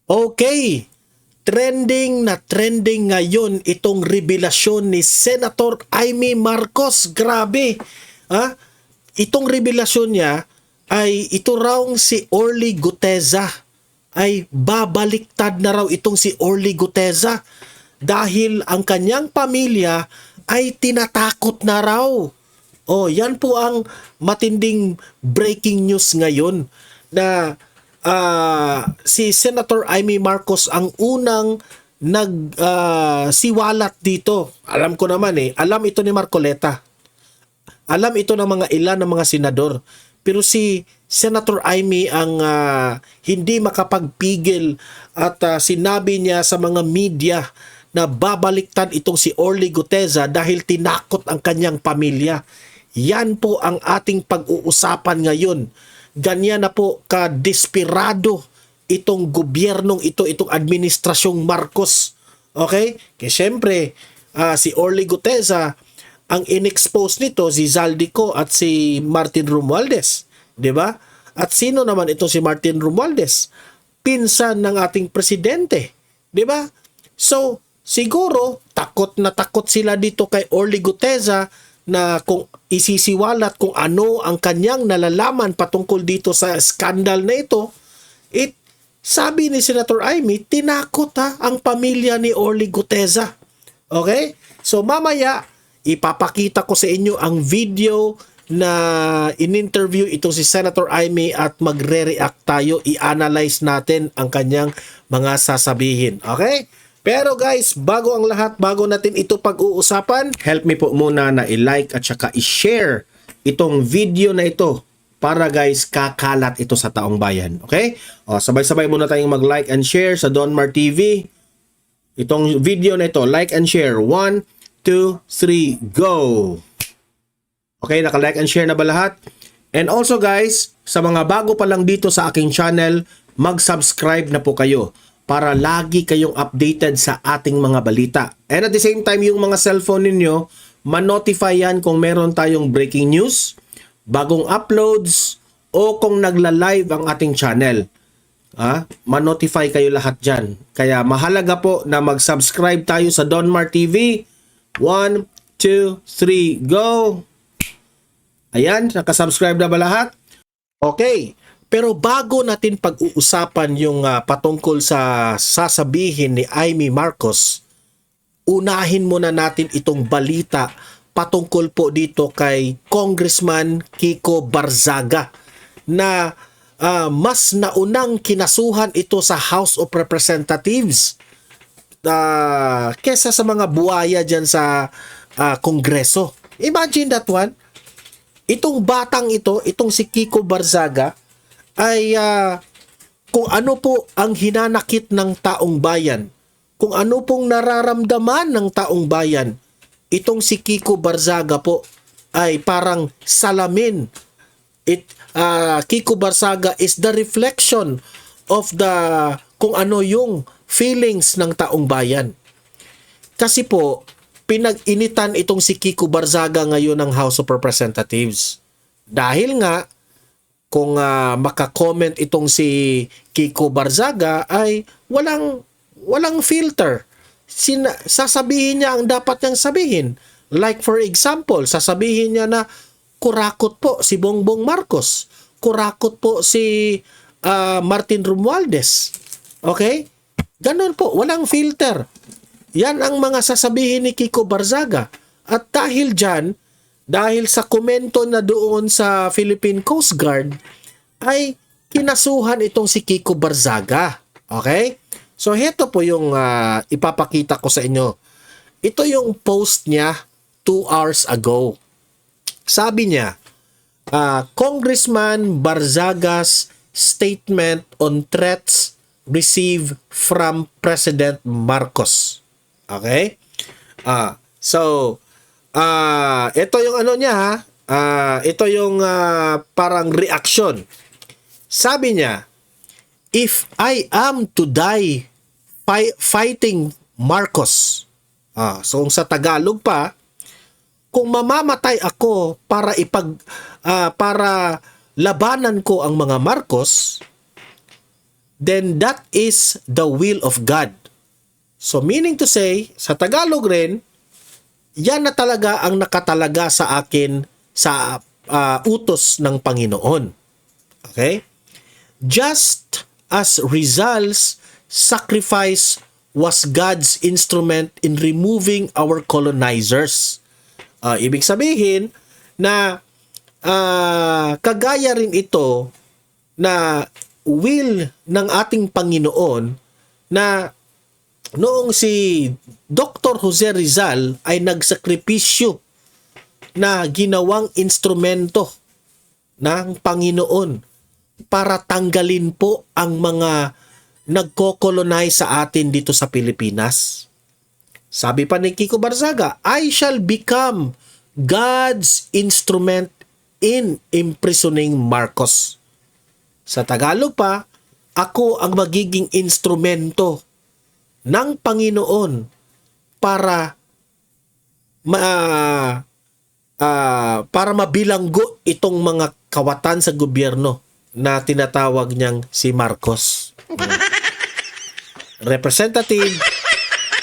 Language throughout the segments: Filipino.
Okay, trending na trending ngayon itong revelasyon ni Senator Amy Marcos. Grabe. Ha? Itong revelasyon niya ay ito raw si Orly Guteza. Ay babaliktad na raw itong si Orly Guteza dahil ang kanyang pamilya ay tinatakot na raw. Oh, yan po ang matinding breaking news ngayon na si Senator Amy Marcos ang unang siwalat dito. Alam ko naman alam ito ni Marcoleta. Alam ito ng mga ilan ng mga senador. Pero si Senator Amy ang hindi makapagpigil at sinabi niya sa mga media na babaliktad itong si Orly Guteza dahil tinakot ang kanyang pamilya. Yan po ang ating pag-uusapan ngayon. Ganyan na po ka-desperado itong gobyernong ito, itong administrasyong Marcos. Okay? Kaya syempre, si Orly Guteza, ang in-expose nito si Zaldico at si Martin Romualdez. Diba? At sino naman ito si Martin Romualdez? Pinsan ng ating presidente. Diba? So, siguro, takot na takot sila dito kay Orly Guteza na kung isisiwalat kung ano ang kanyang nalalaman patungkol dito sa skandal na ito, sabi ni Senator Amy, tinakot ang pamilya ni Orly Guteza. Okay? So mamaya, ipapakita ko sa inyo ang video na in-interview itong si Senator Amy at magre-react tayo, i-analyze natin ang kanyang mga sasabihin. Okay? Pero guys, bago ang lahat, bago natin ito pag-uusapan, help me po muna na i-like at saka i-share itong video na ito para guys, kakalat ito sa taong bayan. Okay? O, sabay-sabay muna tayong mag-like and share sa Donmar TV. Itong video na ito, like and share. 1, 2, 3, go! Okay, naka-like and share na ba lahat? And also guys, sa mga bago pa lang dito sa aking channel, mag-subscribe na po kayo para lagi kayong updated sa ating mga balita. And at the same time, yung mga cellphone ninyo, ma-notify yan kung meron tayong breaking news, bagong uploads, o kung nagla-live ang ating channel. Ma-notify kayo lahat dyan. Kaya mahalaga po na mag-subscribe tayo sa Donmar TV. 1, 2, 3, go! Ayan, nakasubscribe na ba lahat? Okay. Pero bago natin pag-uusapan yung patungkol sa sasabihin ni Amy Marcos, unahin muna natin itong balita patungkol po dito kay Congressman Kiko Barzaga na mas naunang kinasuhan ito sa House of Representatives kesa sa mga buhaya dyan sa Kongreso. Imagine that one. Itong batang ito, itong si Kiko Barzaga, ay kung ano po ang hinanakit ng taong bayan, kung ano pong nararamdaman ng taong bayan, itong si Kiko Barzaga po ay parang salamin. Kiko Barzaga is the reflection of kung ano yung feelings ng taong bayan. Kasi po, pinag-initan itong si Kiko Barzaga ngayon ng House of Representatives. Dahil nga, kung makakomment itong si Kiko Barzaga ay walang filter. Sasabihin niya ang dapat niyang sabihin. Like for example, sasabihin niya na kurakot po si Bongbong Marcos. Kurakot po si Martin Romualdez. Okay? Ganun po, walang filter. Yan ang mga sasabihin ni Kiko Barzaga. At dahil dyan, dahil sa komento na doon sa Philippine Coast Guard, ay kinasuhan itong si Kiko Barzaga. Okay? So, heto po yung ipapakita ko sa inyo. Ito yung post niya 2 hours ago. Sabi niya, Congressman Barzaga's statement on threats received from President Marcos. Okay? Ito yung ano niya ito yung parang reaction. Sabi niya, if I am to die fighting Marcos. So sa Tagalog pa, kung mamamatay ako para labanan ko ang mga Marcos, then that is the will of God. So meaning to say, sa Tagalog rin, yan na talaga ang nakatalaga sa akin sa utos ng Panginoon. Okay? Just as Rizal's sacrifice was God's instrument in removing our colonizers. Ibig sabihin na kagaya rin ito na will ng ating Panginoon na noong si Dr. Jose Rizal ay nagsakripisyo na ginawang instrumento ng Panginoon para tanggalin po ang mga nagko-colonize sa atin dito sa Pilipinas. Sabi pa ni Kiko Barzaga, I shall become God's instrument in imprisoning Marcos. Sa Tagalog pa, ako ang magiging instrumento ng Panginoon para mabilanggo itong mga kawatan sa gobyerno na tinatawag niyang si Marcos. Representative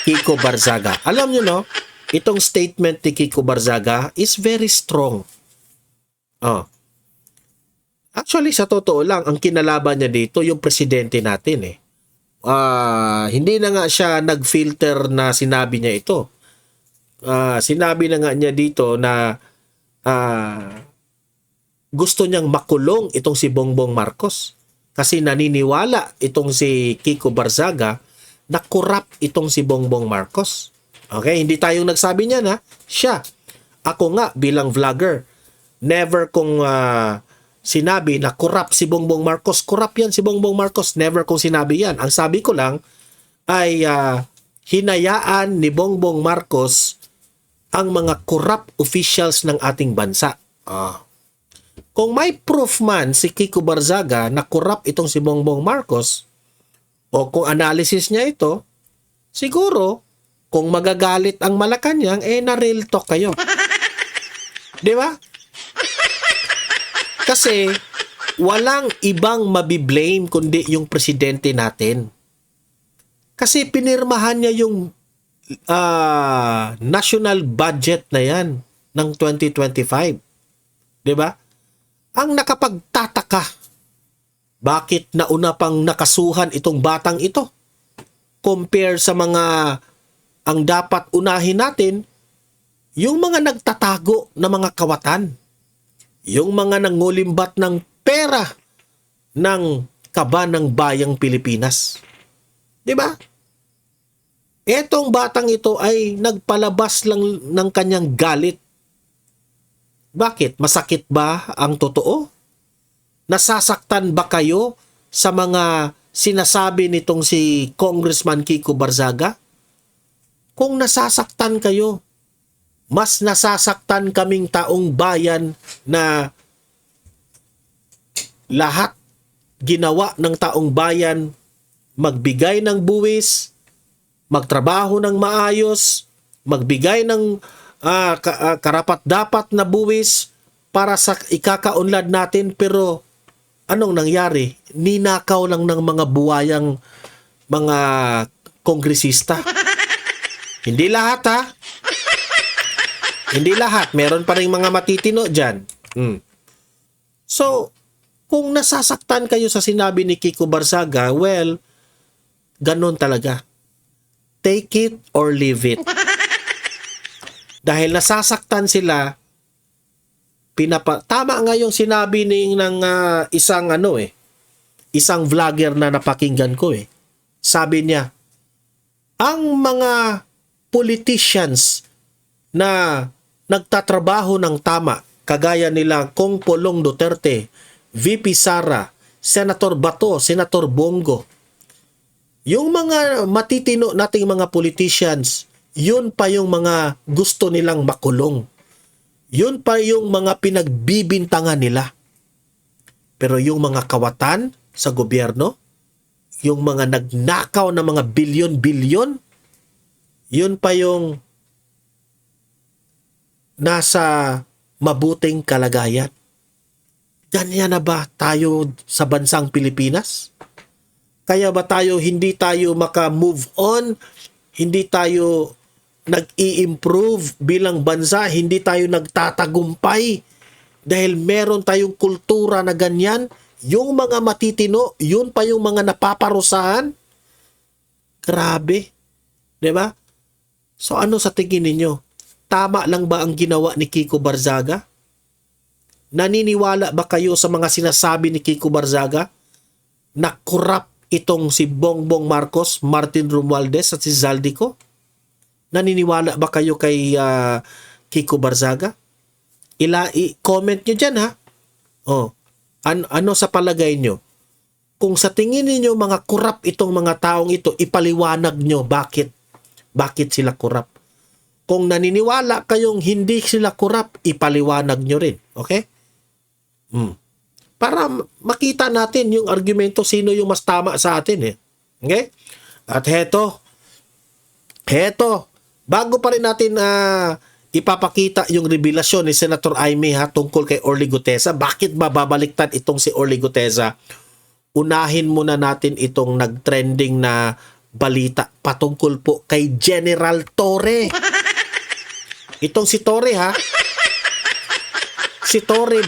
Kiko Barzaga. Alam niyo no, itong statement ni Kiko Barzaga is very strong. Actually, sa totoo lang, ang kinalaban niya dito, yung presidente natin eh. Hindi na nga siya nag-filter na sinabi niya ito. Sinabi na nga niya dito na gusto niyang makulong itong si Bongbong Marcos. Kasi naniniwala itong si Kiko Barzaga na corrupt itong si Bongbong Marcos. Okay, hindi tayong nagsabi niya na siya. Ako nga bilang vlogger, never kong sinabi na corrupt si Bongbong Marcos. Corrupt yan si Bongbong Marcos. Never kong sinabi yan. Ang sabi ko lang ay hinayaan ni Bongbong Marcos ang mga corrupt officials ng ating bansa. Kung may proof man si Kiko Barzaga na corrupt itong si Bongbong Marcos, o kung analysis niya ito, siguro, kung magagalit ang Malacanang, na-real talk kayo. Di ba? Kasi, walang ibang mabiblame kundi yung presidente natin. Kasi pinirmahan niya yung national budget na yan ng 2025. Di ba? Ang nakapagtataka, bakit nauna pang nakasuhan itong batang ito? Compare sa mga ang dapat unahin natin, yung mga nagtatago na mga kawatan, yung mga nangulimbat ng pera ng kaban ng bayang Pilipinas. Di ba? Etong batang ito ay nagpalabas lang ng kanyang galit. Bakit? Masakit ba ang totoo? Nasasaktan ba kayo sa mga sinasabi nitong si Congressman Kiko Barzaga? Kung nasasaktan kayo, mas nasasaktan kaming taong bayan na lahat ginawa ng taong bayan magbigay ng buwis, magtrabaho ng maayos, magbigay ng karapat-dapat na buwis para sa ikakaunlad natin, pero anong nangyari? Ninakaw lang ng mga buwayang mga kongresista. Hindi lahat ha. Hindi lahat. Meron pa rin mga matitino dyan. So, kung nasasaktan kayo sa sinabi ni Kiko Barzaga, well, ganun talaga. Take it or leave it. Dahil nasasaktan sila, tama nga yung sinabi ng isang vlogger na napakinggan ko eh. Sabi niya, ang mga politicians na nagtatrabaho ng tama, kagaya nila Kong Polong Duterte, VP Sara, Senator Bato, Senator Bongo, yung mga matitino nating mga politicians, yun pa yung mga gusto nilang makulong. Yun pa yung mga pinagbibintangan nila. Pero yung mga kawatan sa gobyerno, yung mga nagnakaw na mga bilyon-bilyon, yun pa yung nasa mabuting kalagayan. Ganyan na ba tayo sa bansang Pilipinas? Kaya ba hindi tayo maka-move on? Hindi tayo nag-i-improve bilang bansa? Hindi tayo nagtatagumpay? Dahil meron tayong kultura na ganyan? Yung mga matitino, yun pa yung mga napaparusahan? Grabe. 'Di ba? So ano sa tingin ninyo? Tama lang ba ang ginawa ni Kiko Barzaga? Naniniwala ba kayo sa mga sinasabi ni Kiko Barzaga na corrupt itong si Bongbong Marcos, Martin Romualdez at si Zaldico? Naniniwala ba kayo kay Kiko Barzaga? I-comment nyo dyan, ha? Oh, ano sa palagay nyo? Kung sa tingin niyo mga corrupt itong mga taong ito, ipaliwanag nyo bakit sila corrupt. Kung naniniwala kayong hindi sila corrupt, ipaliwanag nyo rin. Okay? Para makita natin yung argumento sino yung mas tama sa atin. Okay? At heto, bago pa rin natin ipapakita yung revelasyon ni Senator Aimee tungkol kay Orly Gutesa. Bakit ba babaliktad itong si Orly Gutesa? Unahin muna natin itong nag-trending na balita patungkol po kay General Torre. Itong si Torre, ha? Si Torre,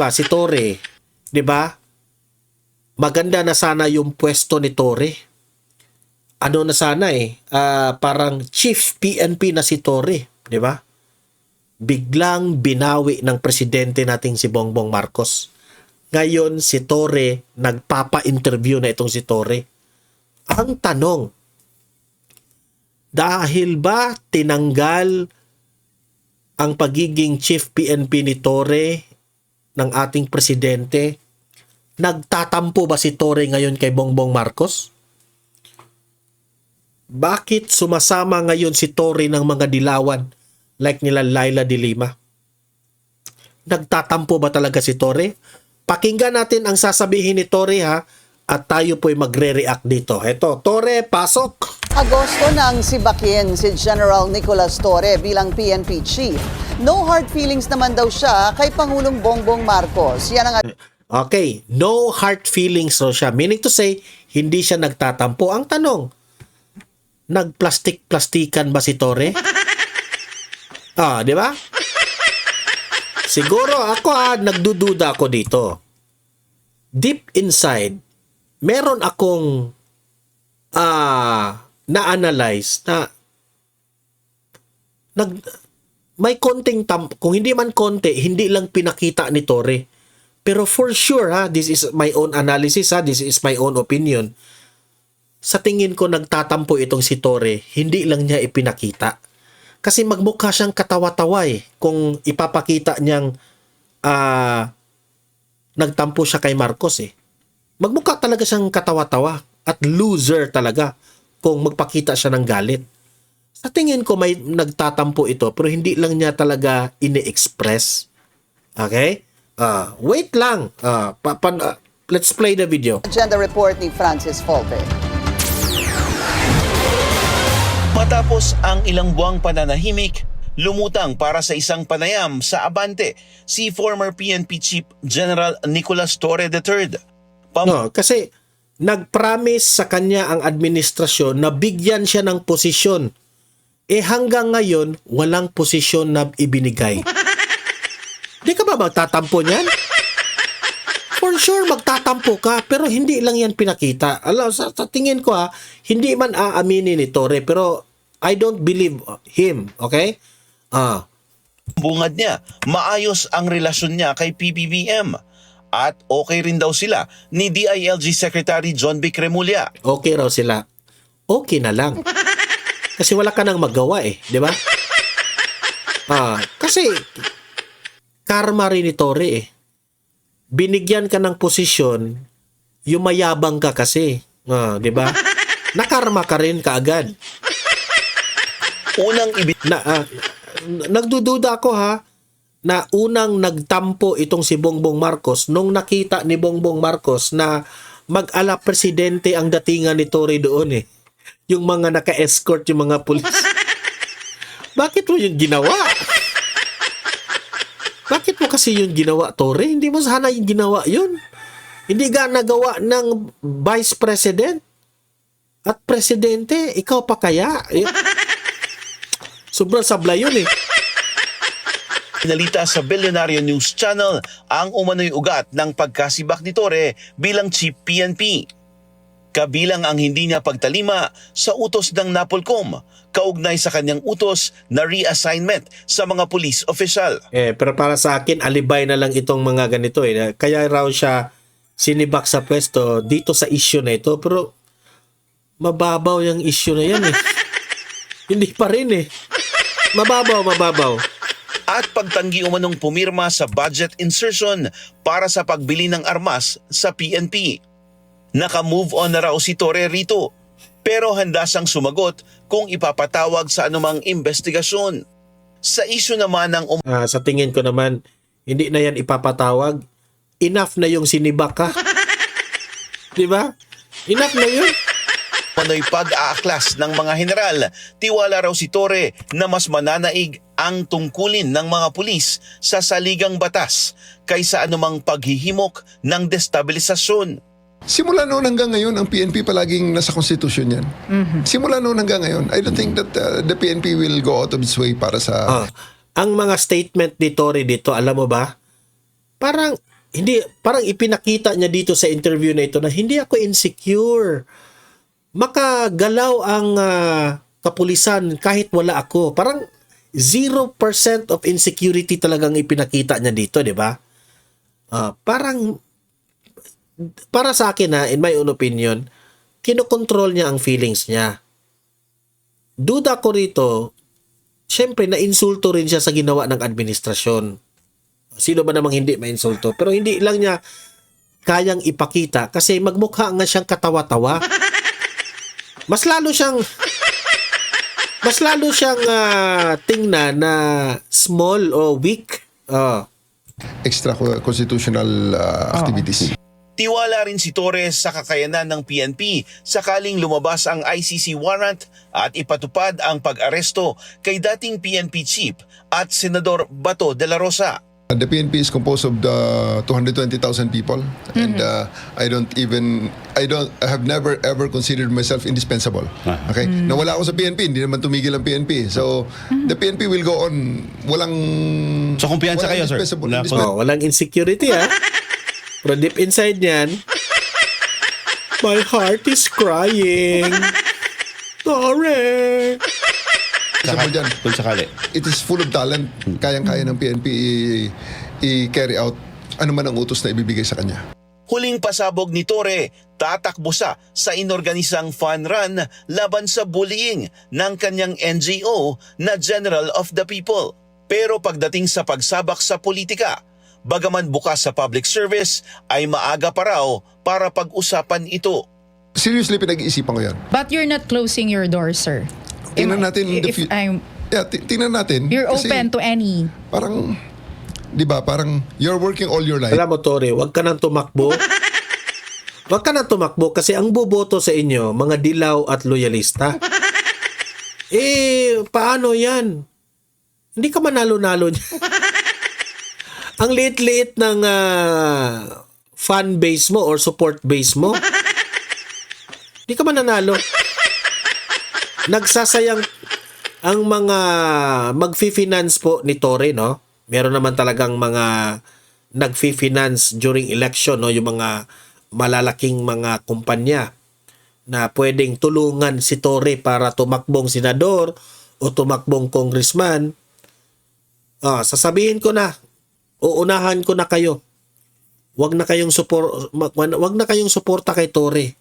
'di ba? Maganda na sana yung pwesto ni Torre. Ano na sana parang chief PNP na si Torre, 'di ba? Biglang binawi ng presidente nating si Bongbong Marcos. Ngayon si Torre, nagpapa-interview na itong si Torre. Ang tanong, dahil ba tinanggal ang pagiging chief PNP ni Torre ng ating presidente? Nagtatampo ba si Torre ngayon kay Bongbong Marcos? Bakit sumasama ngayon si Torre ng mga dilawan like nila Laila de Lima? Nagtatampo ba talaga si Torre? Pakinggan natin ang sasabihin ni Torre, ha, at tayo po'y magre-react dito. Eto, Torre, pasok! Agosto nang sibakin si General Nicolas Torre bilang PNP chief. No hard feelings naman daw siya kay Pangulong Bongbong Marcos. Yan ang Okay, no hard feelings daw siya. Meaning to say, hindi siya nagtatampo. Ang tanong, nagplastik-plastikan ba si Torre? Di ba? Siguro ako nagdududa ako dito. Deep inside, meron akong na-analyze na may konting kung hindi man konti, hindi lang pinakita ni Torre. Pero for sure, this is my own analysis, this is my own opinion. Sa tingin ko nagtatampo itong si Torre, hindi lang niya ipinakita. Kasi magmukha siyang katawa-tawa kung ipapakita niyang nagtampo siya kay Marcos Magmukha talaga siyang katawa-tawa at loser talaga kung magpakita siya ng galit. Sa tingin ko may nagtatampo ito pero hindi lang niya talaga ini-express. Okay? Wait lang. Let's play the video. agenda report ni Francis Volpe. Matapos ang ilang buwang pananahimik, lumutang para sa isang panayam sa Abante si former PNP Chief General Nicolas Torre III. Kasi nag-promise sa kanya ang administrasyon na bigyan siya ng posisyon. Hanggang ngayon, walang posisyon na ibinigay. Di ka ba magtatampo niyan? For sure, magtatampo ka, pero hindi lang yan pinakita. Sa tingin ko hindi man aaminin ni Torre, pero I don't believe him, okay? Bungad niya, maayos ang relasyon niya kay PBBM at okay rin daw sila ni DILG Secretary John B. Cremulya. Okay raw sila. Okay na lang. Kasi wala ka nang magawa di ba? Kasi karma rin ni Torre Binigyan ka ng posisyon, yumayabang ka kasi. Di ba? Nakarma ka rin kaagad. Nagdududa ako na unang nagtampo itong si Bongbong Marcos nung nakita ni Bongbong Marcos na mag-ala presidente ang datingan ni Torre doon Yung mga naka-escort, yung mga pulis. Bakit mo yung ginawa? Bakit mo kasi yung ginawa, Torre? Hindi mo sana yung ginawa yun. Hindi ka nagawa ng vice president. At presidente, ikaw pa kaya? Sobrang sablay yun eh. Pinalita sa Billionaire News Channel ang umano'y ugat ng pagkasibak ni Torre bilang Chief PNP. Kabilang ang hindi niya pagtalima sa utos ng NAPOLCOM, kaugnay sa kanyang utos na reassignment sa mga police official. Pero para sa akin, alibay na lang itong mga ganito eh. Kaya raw siya sinibak sa pwesto dito sa issue na ito. Pero mababaw yung issue na yan eh. Hindi pa rin eh. Mababaw. At pagtanggi umanong pumirma sa budget insertion para sa pagbili ng armas sa PNP. Naka-move on na raw si Torre rito, pero handa siyang sumagot kung ipapatawag sa anumang investigasyon. Sa issue naman ng Sa tingin ko naman, hindi na yan ipapatawag. Enough na yung sinibak ka. Di ba? Enough na yun. umano'y pag-aaklas ng mga general, tiwala raw si Torre na mas mananaig ang tungkulin ng mga pulis sa saligang batas kaysa anumang paghihimok ng destabilisasyon. Simula noon hanggang ngayon, ang PNP palaging nasa konstitusyon yan. Simula noon hanggang ngayon, I don't think that the PNP will go out of its way para sa... Ang mga statement ni Torre dito, alam mo ba? Parang ipinakita niya dito sa interview na ito na hindi ako insecure. Makagalaw ang kapulisan kahit wala ako. Parang 0% of insecurity talagang ipinakita niya dito, di ba? Para sa akin in my own opinion, kinokontrol niya ang feelings niya. Duda ko rito, syempre na-insulto rin siya sa ginawa ng administrasyon. Sino ba namang hindi ma-insulto? Pero hindi lang niya kayang ipakita kasi magmukha nga siyang katawa-tawa. Mas lalo siyang tingnan na small o weak. extra constitutional activities. Tiwala rin si Torres sa kakayanan ng PNP sakaling lumabas ang ICC warrant at ipatupad ang pag-aresto kay dating PNP chief at Senador Bato de la Rosa. The PNP is composed of the 220,000 people, and I have never ever considered myself indispensable. Okay? Nawala ako sa PNP, hindi naman tumigil ang PNP. So, the PNP will go on. So, kumpiyansa kayo, sir? Walang insecurity, Pero deep inside niyan, my heart is crying. Sorry. Isa po dyan, Kung sakali. it is full of talent. Kayang-kaya ng PNP i-carry out ano man ang utos na ibibigay sa kanya. Huling pasabog ni Torre, tatakbo siya sa inorganisang fun run laban sa bullying ng kanyang NGO na General of the People. Pero pagdating sa pagsabak sa politika, bagaman bukas sa public service, ay maaga pa raw para pag-usapan ito. Seriously, pinag-iisipan ko yan. But you're not closing your door, sir. Tingnan natin tingnan natin. You're kasi open to any. Parang, di ba, parang you're working all your life. Alam mo, Torre, huwag ka nang tumakbo. Huwag ka nang tumakbo kasi ang boboto sa inyo, mga dilaw at loyalista. Paano yan? Hindi ka manalo-nalo niya. Ang liit-liit ng fan base mo or support base mo. Hindi ka mananalo. Nagsasayang ang mga magfi-finance po ni Torre, no? Meron naman talagang mga nagfi-finance during election, no? Yung mga malalaking mga kumpanya na pwedeng tulungan si Torre para tumakbong senador o tumakbong congressman. Sasabihin ko na, uunahan ko na kayo. Wag na kayong suporta kay Torre.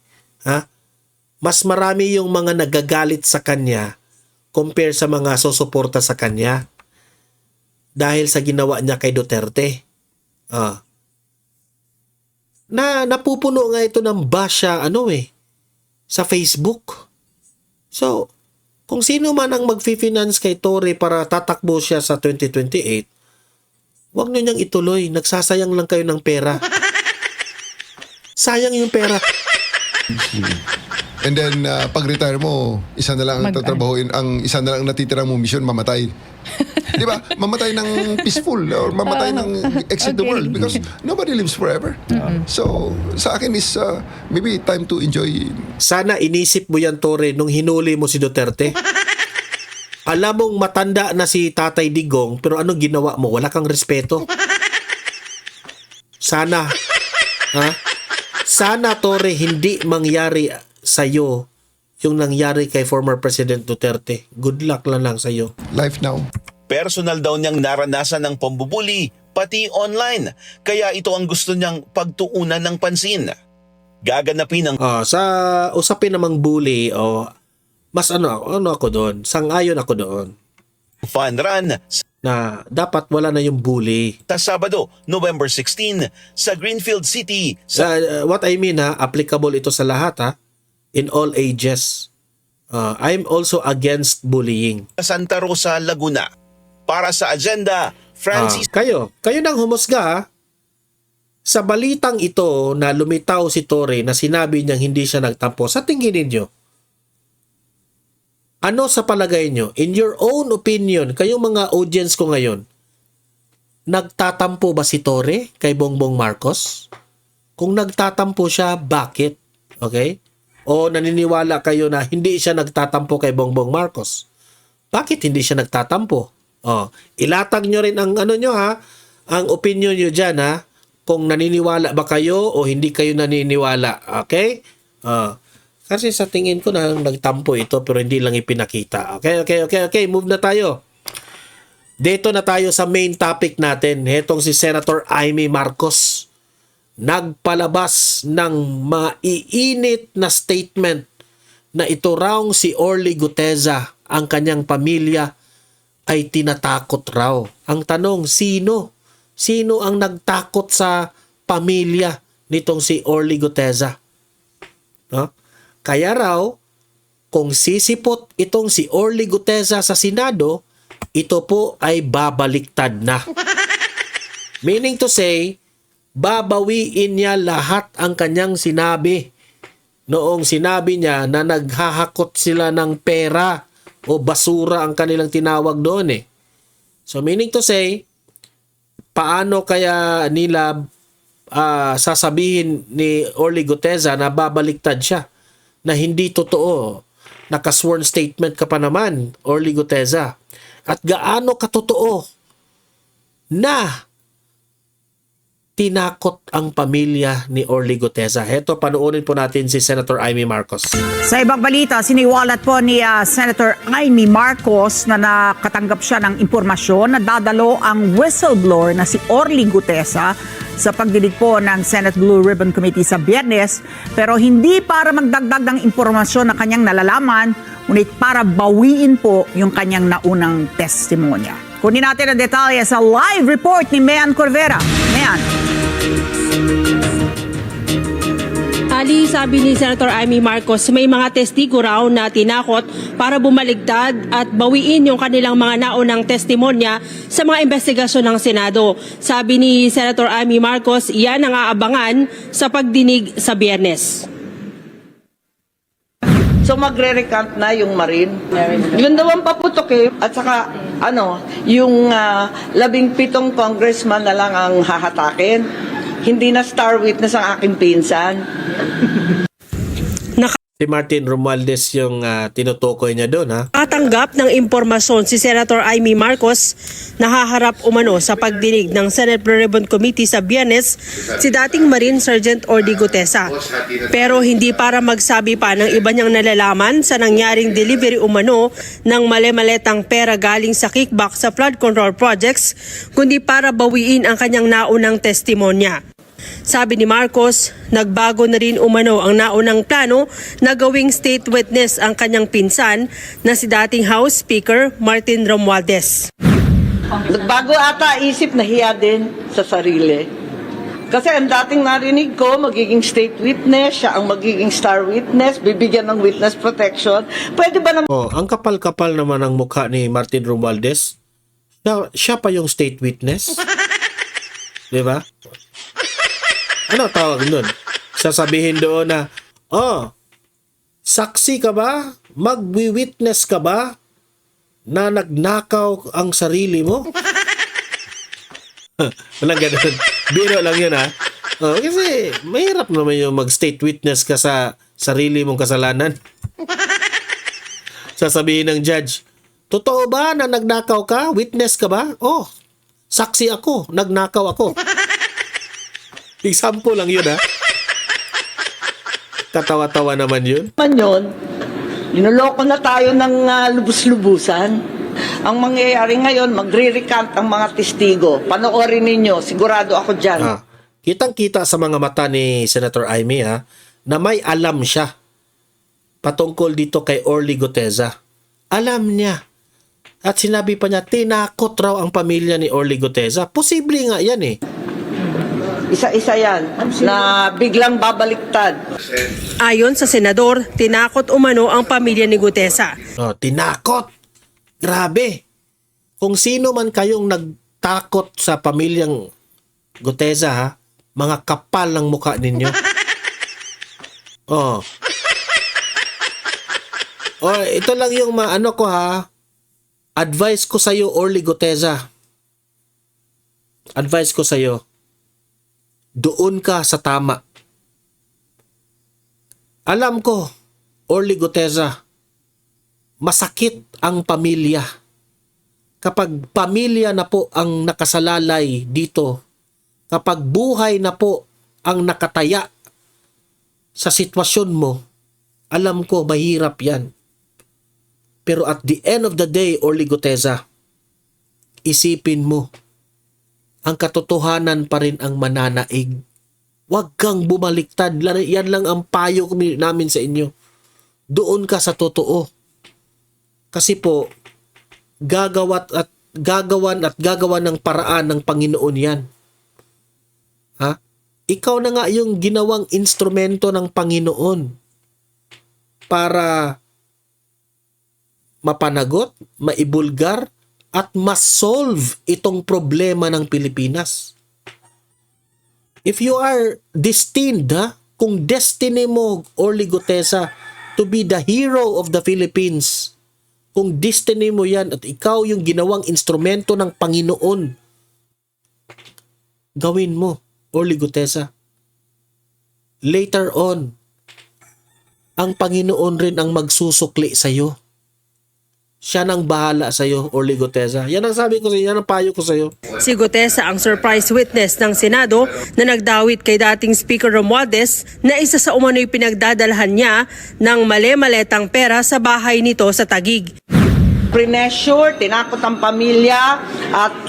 Mas marami yung mga nagagalit sa kanya compare sa mga susuporta sa kanya dahil sa ginawa niya kay Duterte. Napupuno nga ito ng basya sa Facebook. So, kung sino man ang magfi-finance kay Torre para tatakbo siya sa 2028, wag nyo niyang ituloy. Nagsasayang lang kayo ng pera. Sayang yung pera. And then, pag-retire mo, isa na lang ang tatrabahuin, ang isa na lang natitirang mo mission, mamatay. Di ba? Mamatay ng peaceful or mamatay ng exit the world because nobody lives forever. So, sa akin is maybe time to enjoy. Sana inisip mo yan, Tore, nung hinuli mo si Duterte. Alam mong matanda na si Tatay Digong, pero anong ginawa mo? Wala kang respeto. Sana, ha? Sana, Tore, hindi mangyari sa'yo yung nangyari kay former President Duterte. Good luck lang sa'yo. Life now. Personal daw niyang naranasan ng pambubuli, pati online. Kaya ito ang gusto niyang pagtuunan ng pansin. Gaganapin ang Sa usapin namang bully, mas ano ako doon, sang-ayon ako doon fun run na dapat wala na yung bully. sa Sabado, November 16 sa Greenfield City sa What I mean applicable ito sa lahat in all ages. I'm also against bullying. Santa Rosa, Laguna. Para sa agenda, Francis Kayo nang humusga sa balitang ito na lumitaw si Tore na sinabi niyang hindi siya nagtampo. Sa tingin ninyo, ano sa palagay nyo? In your own opinion, kayong mga audience ko ngayon, nagtatampo ba si Tore kay Bongbong Marcos? Kung nagtatampo siya, bakit? Okay? O naniniwala kayo na hindi siya nagtatampo kay Bongbong Marcos? Bakit hindi siya nagtatampo? Ilatag nyo rin ang ang opinion nyo dyan kung naniniwala ba kayo o hindi kayo naniniwala. Okay? Kasi sa tingin ko na nagtampo ito pero hindi lang ipinakita. Okay. Move na tayo. Dito na tayo sa main topic natin. Hetong si Senator Amy Marcos. Nagpalabas ng maiinit na statement na ito raw si Orly Guteza, ang kanyang pamilya, ay tinatakot raw. Ang tanong, sino? Sino ang nagtakot sa pamilya nitong si Orly Guteza? Kaya raw, kung sisipot itong si Orly Guteza sa Senado, ito po ay babaliktad na. Meaning to say, babawiin niya lahat ang kanyang sinabi. Noong sinabi niya na naghahakot sila ng pera o basura ang kanilang tinawag doon So meaning to say, paano kaya nila sasabihin ni Orly Guteza na babaliktad siya? Na hindi totoo. Naka-sworn statement ka pa naman, Orly Guteza. At gaano katotoo na tinakot ang pamilya ni Orly Guteza. Heto, panoorin po natin si Senator Amy Marcos. Sa ibang balita, siniwalat po ni Senator Amy Marcos na nakatanggap siya ng impormasyon na dadalo ang whistleblower na si Orly Guteza sa pagdinig po ng Senate Blue Ribbon Committee sa Biyernes, pero hindi para magdagdag ng impormasyon na kanyang nalalaman, ngunit para bawiin po yung kanyang naunang testimonya. Kunin natin ang detalye sa live report ni Mean Corvera. Mean. Ali, sabi ni Senator Amy Marcos, may mga testigo raw na tinakot para bumaligtad at bawiin yung kanilang mga naunang testimonya sa mga investigasyon ng Senado. Sabi ni Senator Amy Marcos, yan ang aabangan sa pagdinig sa Biyernes. So magre-recount na yung Marine. Yun daw ang paputok At saka, yung 17 congressman na lang ang hahatakin. Hindi na star witness ang aking pinsan. Si Martin Romualdez yung tinutukoy niya doon Nakatanggap ng impormasyon si Senator Amy Marcos na haharap umano sa pagdinig ng Senate Blue Ribbon Committee sa Biyernes si dating Marine Sergeant Orly Guteza. Pero hindi para magsabi pa ng iba niyang nalalaman sa nangyaring delivery umano ng mali-maletang pera galing sa kickback sa flood control projects, kundi para bawiin ang kanyang naunang testimonya. Sabi ni Marcos, nagbago na rin umano ang naunang plano na gawing state witness ang kanyang pinsan na si dating House Speaker Martin Romualdez. Nagbago ata isip, nahiya din sa sarili. Kasi ang dating narinig ko, magiging state witness, siya ang magiging star witness, bibigyan ng witness protection. Pwede ba naman? Ang kapal-kapal naman ang mukha ni Martin Romualdez. Siya pa yung state witness. Di ba? Ano tawag nun? Sasabihin doon na, Saksi ka ba? Magwi-witness ka ba na nagnakaw ang sarili mo? Walang ganun. Biro lang yun, ha? Kasi mahirap naman yung mag-state witness ka sa sarili mong kasalanan. Sasabihin ng judge, totoo ba na nagnakaw ka? Witness ka ba? Oh, saksi ako. Nagnakaw ako. Example lang yun, ha? Katawa-tawa naman yun. Man yun, linuloko na tayo ng lubus-lubusan. Ang mangyayari ngayon, magre-recant ang mga testigo. Panoorin ninyo, sigurado ako dyan. Kitang-kita sa mga mata ni Senator Amy, ha, na may alam siya patungkol dito kay Orly Guteza. Alam niya. At sinabi pa niya, tinakot raw ang pamilya ni Orly Guteza. Posible nga yan eh. Isa-isa yan, na biglang babaliktad. Ayon sa senador, tinakot umano ang pamilya ni Guteza. Tinakot. Grabe. Kung sino man kayong nagtakot sa pamilyang Guteza, ha, mga kapal ng mukha ninyo. Ito lang yung maano ko, ha. Advice ko sa'yo, Orly Guteza. Advice ko sa'yo. Doon ka sa tama. Alam ko, Orly Guteza, masakit ang pamilya. Kapag pamilya na po ang nakasalalay dito, kapag buhay na po ang nakataya sa sitwasyon mo, alam ko mahirap yan. Pero at the end of the day, Orly Guteza, isipin mo, ang katotohanan pa rin ang mananaig. Huwag kang bumaliktad. Yan lang ang payo namin sa inyo. Doon ka sa totoo. Kasi po, gagawan ng paraan ng Panginoon yan. Ha? Ikaw na nga yung ginawang instrumento ng Panginoon para mapanagot, maibulgar, at ma-solve itong problema ng Pilipinas. If you are destined, kung destiny mo, Orly Guteza, to be the hero of the Philippines, kung destiny mo yan at ikaw yung ginawang instrumento ng Panginoon, gawin mo, Orly Guteza. Later on, ang Panginoon rin ang magsusukli sa'yo. Siya nang bahala sa'yo, Orly Guteza. Yan ang sabi ko sa'yo, yan ang payo ko sa'yo. Si Guteza ang surprise witness ng Senado na nagdawit kay dating Speaker Romualdez na isa sa umano'y pinagdadalhan niya ng mali-maletang pera sa bahay nito sa Taguig. Pressure, tinakot ang pamilya at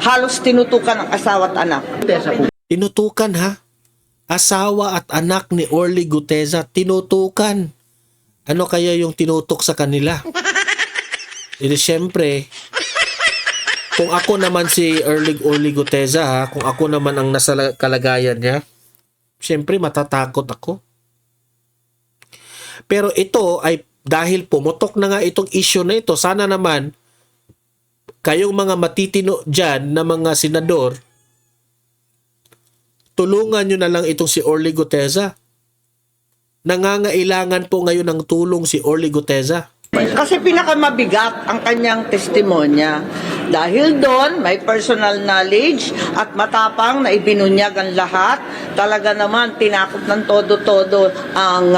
halos tinutukan ang asawa at anak. Tinutukan, ha? Asawa at anak ni Orly Guteza, tinutukan. Ano kaya yung tinutok sa kanila? Siyempre, kung ako naman si Orly Guteza, ha, kung ako naman ang nasa kalagayan niya, siyempre matatakot ako. Pero ito ay dahil pumutok na nga itong issue na ito, sana naman kayong mga matitino dyan na mga senador, tulungan nyo na lang itong si Orly Guteza. Nangangailangan po ngayon ng tulong si Orly Guteza. Kasi pinakamabigat ang kanyang testimonya. Dahil doon, may personal knowledge at matapang na ibinunyag ang lahat. Talaga naman, tinakot ng todo-todo ang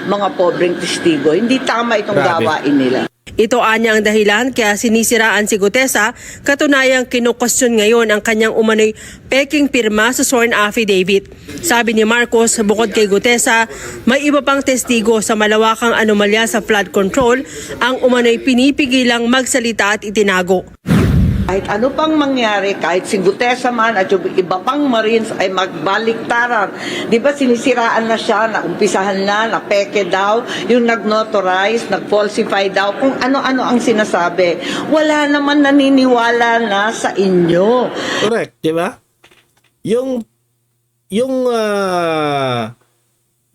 mga pobreng testigo. Hindi tama itong gawain nila. Ito anya ang dahilan kaya sinisiraan si Guteza, katunayang kinukwestiyon ngayon ang kanyang umano'y peking pirma sa sworn affidavit. Sabi ni Marcos, bukod kay Guteza, may iba pang testigo sa malawakang anomalya sa flood control ang umano'y pinipigilang magsalita at itinago. Kahit ano pang mangyari, kahit si Guteza man at yung iba pang Marines ay magbaliktaran. Di ba sinisiraan na siya, naumpisahan na peke daw, yung nag-notarize, nag-falsify daw, kung ano-ano ang sinasabi. Wala naman naniniwala na sa inyo. Correct, di ba? Yung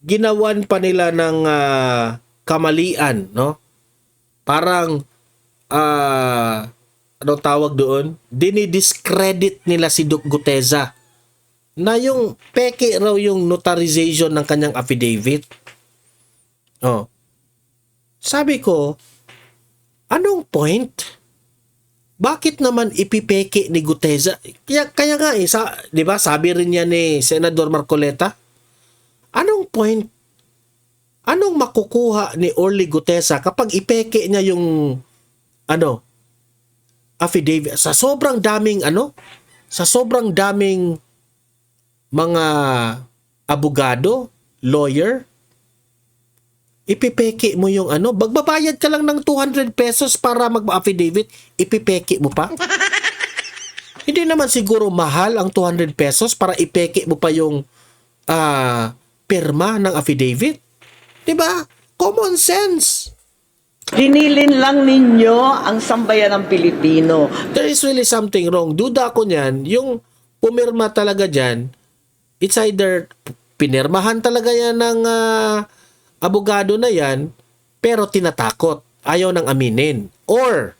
ginawan pa nila ng kamalian, no? Parang ano tawag doon? Dinidiscredit nila si Doc Guteza na yung peke raw yung notarization ng kanyang affidavit. sabi ko, anong point? Bakit naman ipipeke ni Gutesa? Kaya nga di ba, sabi rin niya ni Senador Marcoleta, anong point? Anong makukuha ni Orly Gutesa kapag ipeke niya yung affidavit sa sobrang daming mga abogado, lawyer, ipipeke mo yung magbabayad ka lang ng 200 pesos para mag-affidavit, ipipeke mo pa? Hindi naman siguro mahal ang 200 pesos para ipeke mo pa yung pirma ng affidavit. Diba? Common sense. Dinilin lang ninyo ang sambayan ng Pilipino. There is really something wrong. Duda ko niyan, yung pumirma talaga dyan, it's either pinirmahan talaga yan ng abogado na yan, pero tinatakot. Ayaw nang aminin. Or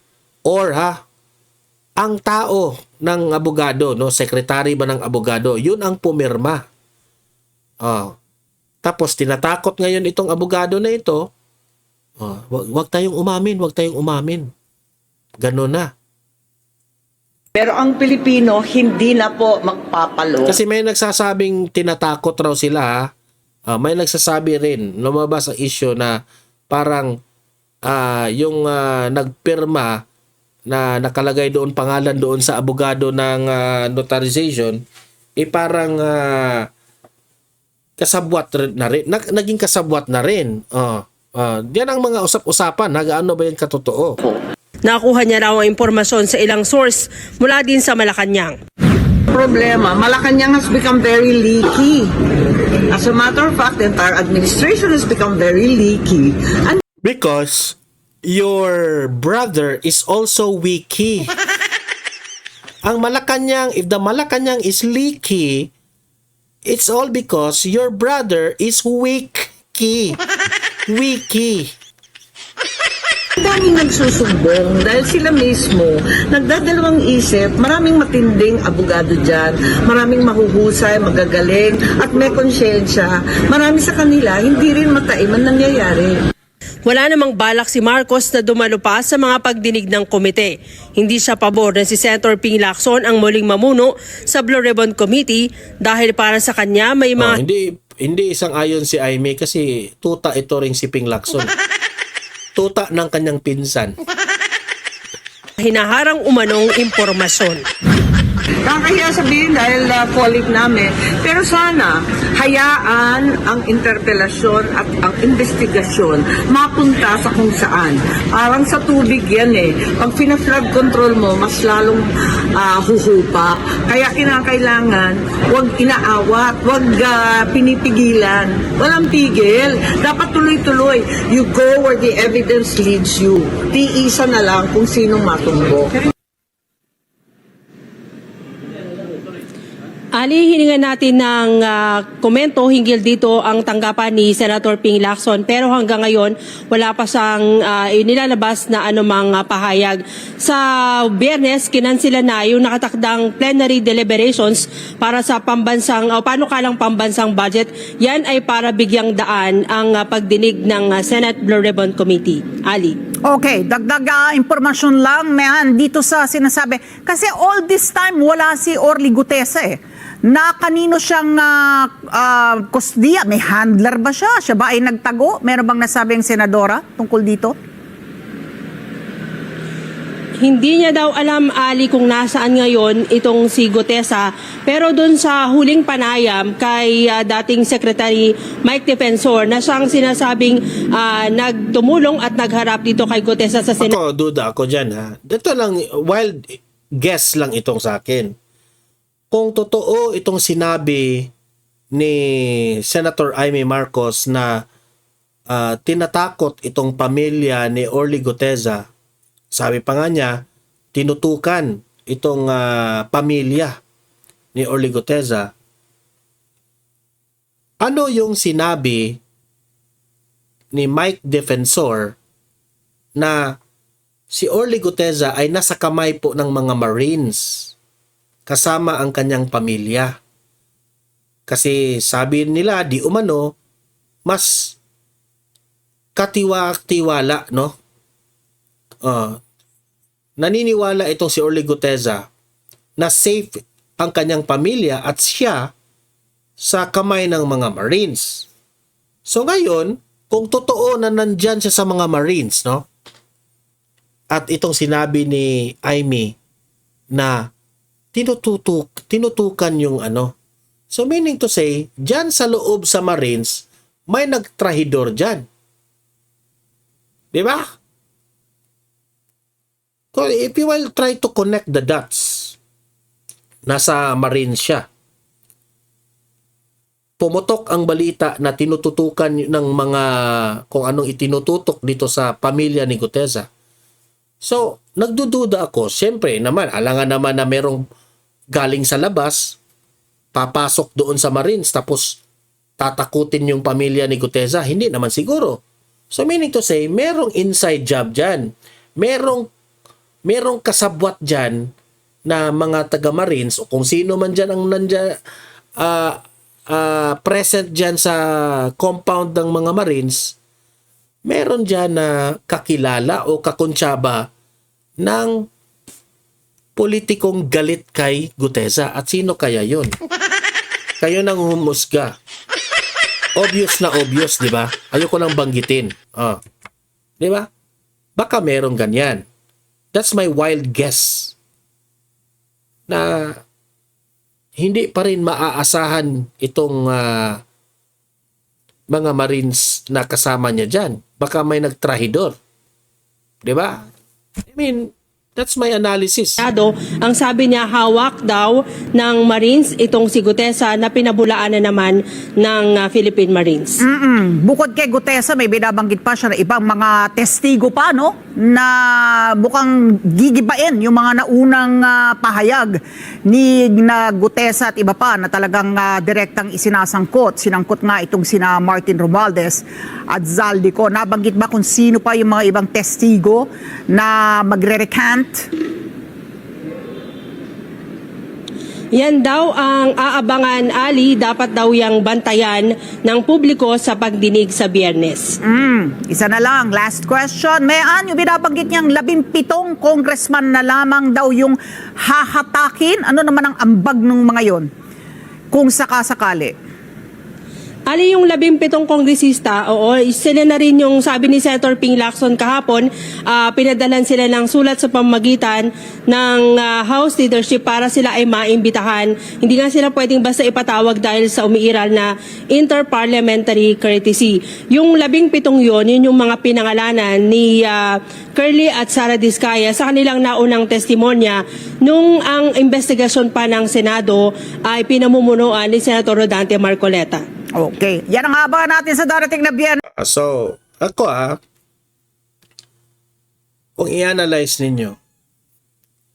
ang tao ng abogado, secretary ba ng abogado, yun ang pumirma. Tapos tinatakot ngayon itong abogado na ito, wag tayong umamin. Ganun na. Pero ang Pilipino, hindi na po magpapalo. Kasi may nagsasabing tinatakot raw sila. May nagsasabi rin, lumabas ang issue na parang yung nagpirma na nakalagay doon pangalan doon sa abogado ng notarization, parang kasabwat na rin. Naging kasabwat na rin. Diyan ang mga usap-usapan. Nagaano ba yan katotoo? Nakuha niya raw ang impormasyon sa ilang source mula din sa Malacanang. Problema, Malacanang has become very leaky. As a matter of fact, the entire administration has become very leaky. And Because your brother is also wiki. Ang Malacanang, if the Malacanang is leaky, it's all because your brother is weak. Wiki. daming nagsusumbong dahil sila mismo nagdadalawang isip, maraming matinding abogado dyan, maraming mahuhusay, magagaling, at may konsyensya. Marami sa kanila, hindi rin mataiman nangyayari. Wala namang balak si Marcos na dumalo pa sa mga pagdinig ng komite. Hindi siya pabor na si Senator Ping Lacson ang muling mamuno sa Blue Ribbon Committee dahil para sa kanya may mga... Hindi isang ayon si Aimee kasi tuta ito rin si Ping Lacson. Tuta ng kanyang pinsan. hinaharang umanong impormasyon. Kakahiya sabihin dahil colleague namin. Pero sana, hayaan ang interpelasyon at ang investigasyon mapunta sa kung saan. Parang sa tubig yan eh. Pag fina-flood control mo, mas lalong huhupa. Kaya kinakailangan, huwag inaawat, huwag pinipigilan. Walang pigil. Dapat tuloy-tuloy. You go where the evidence leads you. Tiisa na lang kung sinong matumbok. Ali, hiningan natin ng komento hinggil dito ang tanggapan ni Senator Ping Lacson pero hanggang ngayon wala pa siyang inilalabas na anumang pahayag. Sa Biyernes, kinansila na yung nakatakdang plenary deliberations para sa pambansang o panukalang pambansang budget. Yan ay para bigyang daan ang pagdinig ng Senate Blue Ribbon Committee. Ali. Okay, dagdag impormasyon lang man dito sa sinasabi. Kasi all this time wala si Orly Gutesa eh. Na kanino siyang kusdiya? May handler ba siya? Siya ba ay nagtago? Meron bang nasabing senadora tungkol dito? Hindi niya daw alam, Ali, kung nasaan ngayon itong si Gutesa. Pero doon sa huling panayam kay dating Secretary Mike Defensor na siyang sinasabing nagtumulong at nagharap dito kay Gutesa sa Senado. Ako, duda ako dyan ha. Dito lang, wild guess lang itong sa akin. Kung totoo itong sinabi ni Senator Aimee Marcos na tinatakot itong pamilya ni Orly Gutesa, sabi pa nga niya, tinutukan itong pamilya ni Orly Gutesa. Ano yung sinabi ni Mike Defensor na si Orly Gutesa ay nasa kamay po ng mga Marines kasama ang kanyang pamilya? Kasi sabi nila, di umano, mas katiwala, no? Naniniwala itong si Orly Guteza na safe ang kanyang pamilya at siya sa kamay ng mga Marines. So ngayon, kung totoo na nandyan siya sa mga Marines, no? At itong sinabi ni Amy na tinutukan yung ano. So meaning to say, dyan sa loob sa Marines, may nagtrahidor dyan. Di ba? If you will try to connect the dots, nasa Marines siya. Pumutok ang balita na tinututukan ng mga kung anong itinututok dito sa pamilya ni Guteza. So, nagdududa ako. Siyempre naman, alangan naman na merong galing sa labas, papasok doon sa Marines, tapos tatakutin yung pamilya ni Guteza. Hindi naman siguro. So, meaning to say, merong inside job dyan. Merong kasabwat dyan na mga taga-Marines o kung sino man dyan ang present dyan sa compound ng mga Marines, meron dyan na kakilala o kakuntsaba ng politikong galit kay Guteza. At sino kaya yun? Kayo nang humusga. Obvious na obvious, di ba? Ayoko lang banggitin. Di ba? Baka merong ganyan. That's my wild guess. Na hindi pa rin maaasahan itong mga Marines na kasama niya dyan. Baka may nagtrahidor. Di ba? I mean, that's my analysis. Ang sabi niya, hawak daw ng Marines itong si Guteza na pinabulaan na naman ng Philippine Marines. Bukod kay Guteza, may binabanggit pa siya na ibang mga testigo pa, no? Na bukang gigibain yung mga naunang pahayag ni na Guteza at iba pa na talagang direktang isinasangkot. Sinangkot nga itong sina Martin Romualdez at Zaldico. Nabanggit ba kung sino pa yung mga ibang testigo na magre-recant? Yan daw ang aabangan, Ali, dapat daw yang bantayan ng publiko sa pagdinig sa Biyernes. Isa na lang, last question. Mayan, yung binabanggit niyang 17 congressman na lamang daw yung hahatakin. Ano naman ang ambag ng mga yon? Kung sakasakali. Ali, yung 17 kongresista, oo, sila na rin yung sabi ni Senator Ping Lacson kahapon, pinadalan sila ng sulat sa pamamagitan ng House leadership para sila ay maimbitahan. Hindi nga sila pwedeng basta ipatawag dahil sa umiiral na interparliamentary courtesy. Yung 17 yun yung mga pinangalanan ni Curly at Sara Diskaya sa kanilang naunang testimonya nung ang investigasyon pa ng Senado ay pinamumunuan ni Senator Rodante Marcoleta. Okay. Yan ang abangan natin sa darating na Biyernes. So, ako kung i-analyze ninyo,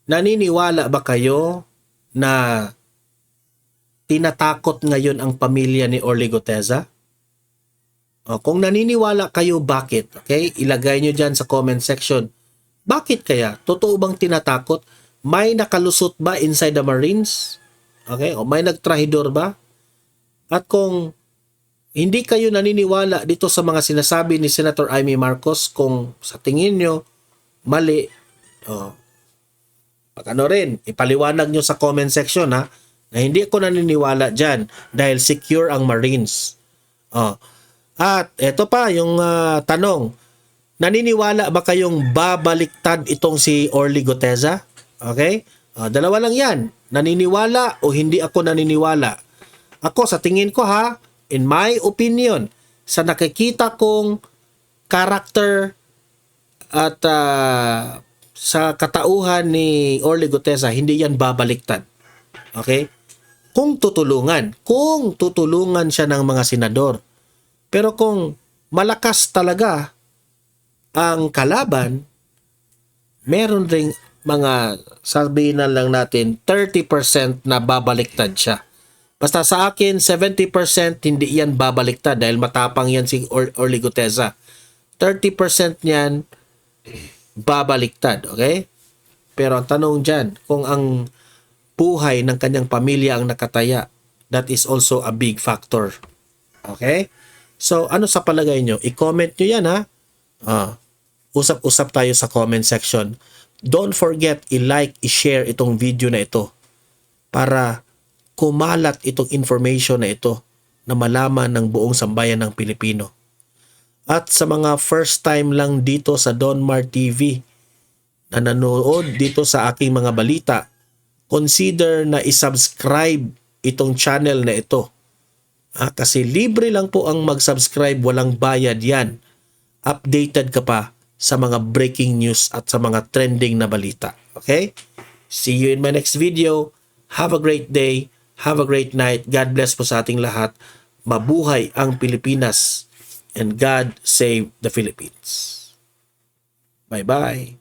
naniniwala ba kayo na tinatakot ngayon ang pamilya ni Orly Guteza? Kung naniniwala kayo, bakit? Okay? Ilagay nyo dyan sa comment section. Bakit kaya? Totoo bang tinatakot? May nakalusot ba inside the Marines? Okay? O may nagtrahidor ba? At kung hindi kayo naniniwala dito sa mga sinasabi ni Senator Amy Marcos, kung sa tingin nyo mali, ipaliwanag nyo sa comment section na hindi ako naniniwala dyan dahil secure ang Marines. At eto pa yung tanong, naniniwala ba kayong babaliktad itong si Orly Guteza? Okay? Dalawa lang yan. Naniniwala o hindi ako naniniwala? Ako sa tingin ko in my opinion, sa nakikita kong karakter at sa katauhan ni Orly Guteza, hindi yan babaliktad. Okay? Kung tutulungan siya ng mga senador. Pero kung malakas talaga ang kalaban, meron ring mga, sabihin na lang natin, 30% na babaliktad siya. Basta sa akin, 70% hindi yan babaliktad dahil matapang yan si Orly Guteza. 30% niyan babaliktad, okay? Pero ang tanong dyan, kung ang buhay ng kanyang pamilya ang nakataya, that is also a big factor. Okay? So, ano sa palagay nyo? I-comment nyo yan, ha? Usap-usap tayo sa comment section. Don't forget, i-like, i-share itong video na ito para kumalat itong information na ito na malaman ng buong sambayan ng Pilipino. At sa mga first time lang dito sa Donmar TV na nanood dito sa aking mga balita, consider na i-subscribe itong channel na ito. Kasi libre lang po ang mag-subscribe, walang bayad yan. Updated ka pa sa mga breaking news at sa mga trending na balita. Okay? See you in my next video. Have a great day. Have a great night. God bless po sa ating lahat. Mabuhay ang Pilipinas. And God save the Philippines. Bye-bye.